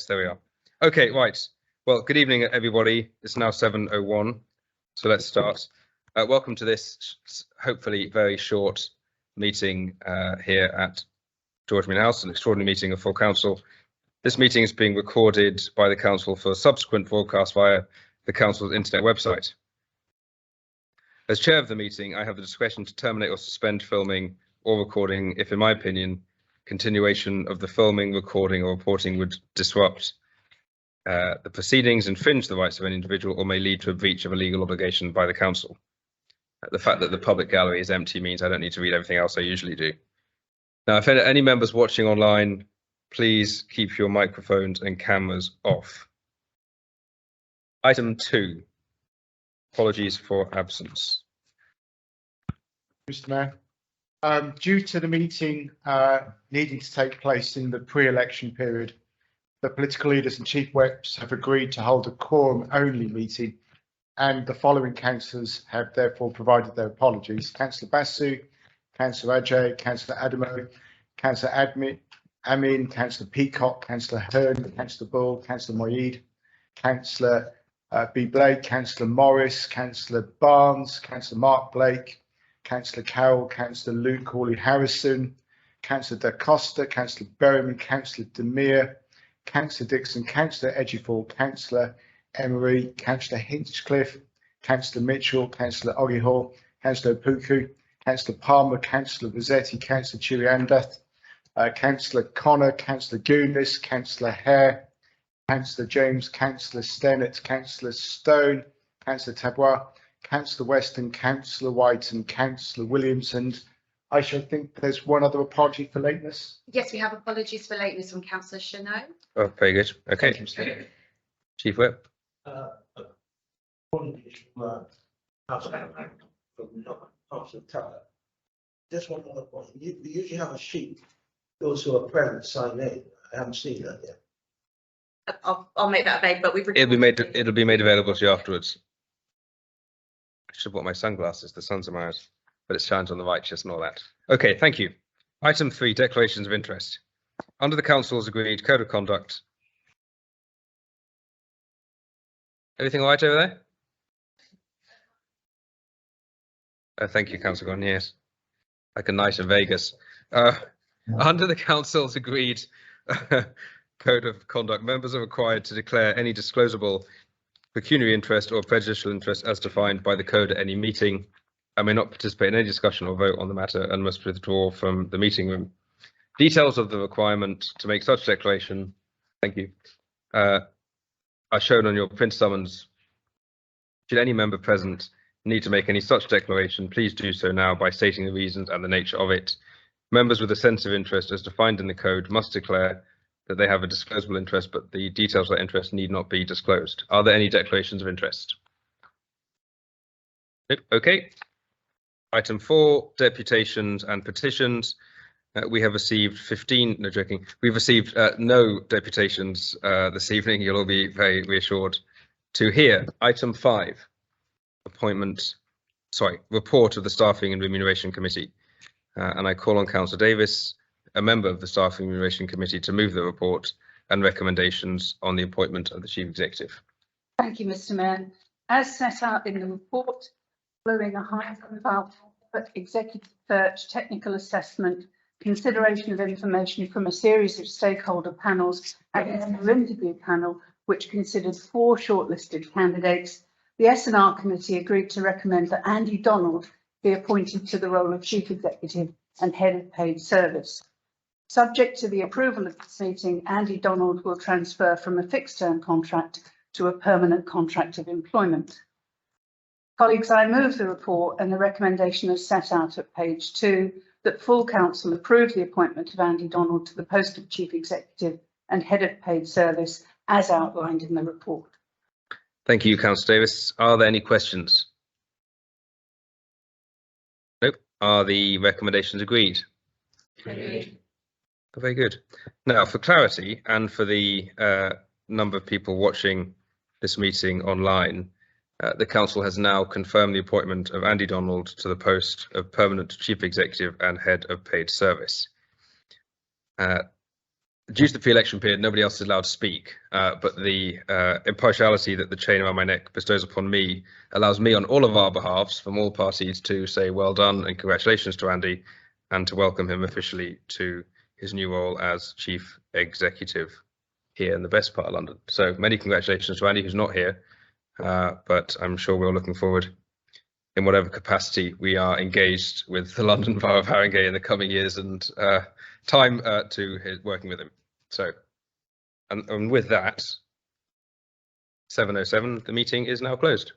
there we are. Okay, right. Well, good evening, everybody. It's now 7:01, so let's start. Welcome to this hopefully very short meeting here at George Mean House, an extraordinary meeting of full council. This meeting is being recorded by the council for subsequent broadcast via the council's internet website. As chair of the meeting, I have the discretion to terminate or suspend filming or recording if, in my opinion, continuation of the filming, recording or reporting would disrupt the proceedings, infringe the rights of an individual, or may lead to a breach of a legal obligation by the council. The fact that the public gallery is empty means I don't need to read everything else I usually do. Now, if any members watching online, please keep your microphones and cameras off. Item 2, apologies for absence. Mr. Mayor, due to the meeting needing to take place in the pre-election period, the political leaders and chief whips have agreed to hold a quorum-only meeting, and the following councillors have therefore provided their apologies: Councillor Basu, Councillor Ajay, Councillor Adamo, Councillor Amin, Councillor Peacock, Councillor Hearn, Councillor Bull, Councillor Moyeed, Councillor B. Blake, Councillor Morris, Councillor Barnes, Councillor Mark Blake, Councillor Carroll, Councillor Luke Hawley-Harrison, Councillor Da Costa, Councillor Berryman, Councillor Demir, Councillor Dixon, Councillor Edgefall, Councillor Emery, Councillor Hinchcliffe, Councillor Mitchell, Councillor Ogihall, Councillor Puku, Councillor Palmer, Councillor Rossetti, Councillor Chiriandath, Councillor Connor, Councillor Goonis, Councillor Hare, Councillor James, Councillor Stennett, Councillor Stone, Councillor Tabois, Councillor Weston, Councillor White and Councillor Williamson. I should think there's one other apology for lateness. Yes, we have apologies for lateness from Councillor Chanot. Oh, very good. Okay. Chief Whip. Apologies from Councillor Tower. Just one other point. You usually have a sheet, those who are present sign in. I haven't seen that yet. I'll make that available, but we've It'll be made available to you afterwards. I should have bought my sunglasses. The sun's in my eyes, but it shines on the righteous and all that. Okay, thank you. Item 3, declarations of interest. Under the council's agreed code of conduct. Everything all right over there? Thank you, Councillor Gordon. Yes, like a night in Vegas. Under the council's agreed code of conduct, members are required to declare any disclosable pecuniary interest or prejudicial interest as defined by the code at any meeting, and may not participate in any discussion or vote on the matter and must withdraw from the meeting room. Details of the requirement to make such declaration, thank you, are shown on your print summons. Should any member present need to make any such declaration, please do so now by stating the reasons and the nature of it. Members with a sense of interest as defined in the code must declare that they have a disclosable interest, but the details of that interest need not be disclosed. Are there any declarations of interest? Nope. Okay. Item 4, deputations and petitions. We have received 15, no joking, we've received no deputations this evening. You'll all be very reassured to hear. Item 5, report of the Staffing and Remuneration Committee. And I call on Councillor Davis, a member of the Staffing and Remuneration Committee, to move the report and recommendations on the appointment of the Chief Executive. Thank you, Mr. Mayor. As set out in the report, following a high-profile executive search, technical assessment, consideration of information from a series of stakeholder panels and an interview panel which considered 4 shortlisted candidates, the S&R Committee agreed to recommend that Andy Donald be appointed to the role of Chief Executive and Head of Paid Service. Subject to the approval of this meeting, Andy Donald will transfer from a fixed-term contract to a permanent contract of employment. Colleagues, I move the report and the recommendation is set out at page 2 that full council approve the appointment of Andy Donald to the post of Chief Executive and Head of Paid Service as outlined in the report. Thank you, Councillor Davis. Are there any questions? Nope. Are the recommendations agreed? Agreed. Very good. Now, for clarity and for the number of people watching this meeting online, the council has now confirmed the appointment of Andy Donald to the post of permanent Chief Executive and Head of Paid Service. due to the pre-election period, nobody else is allowed to speak, but the impartiality that the chain around my neck bestows upon me allows me on all of our behalves from all parties to say well done and congratulations to Andy and to welcome him officially to his new role as Chief Executive here in the best part of London. So many congratulations to Andy, who's not here, but I'm sure we're all looking forward in whatever capacity we are engaged with the London Borough of Haringey in the coming years and time to working with him. So, and with that, 7:07, the meeting is now closed.